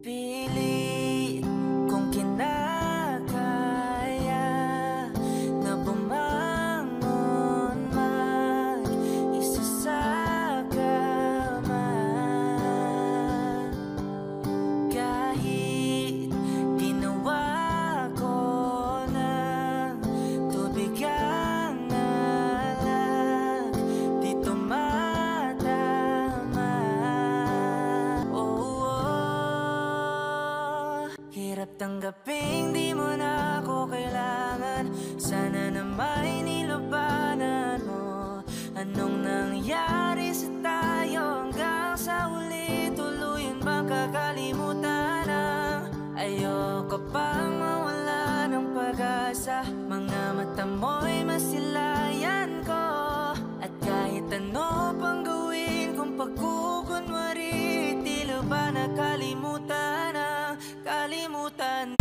Pilit kong kinakaya na bumangon mag-isa sa kama. Kahit ginawa ko ng tubig ang alak, di tumatama. Hirap tanggaping di mo na ako kailangan. Sana na may nilabanan mo. Anong nangyari sa tayo hanggang sa huli? Tuluyan bang kakalimutan na? Ayoko pang mawala ng pag-asa. Mga mata mo'y masilayan ko. At kahit ano pang gawin kung pagkukunwari, tila ba nakalimutan na, kalimutan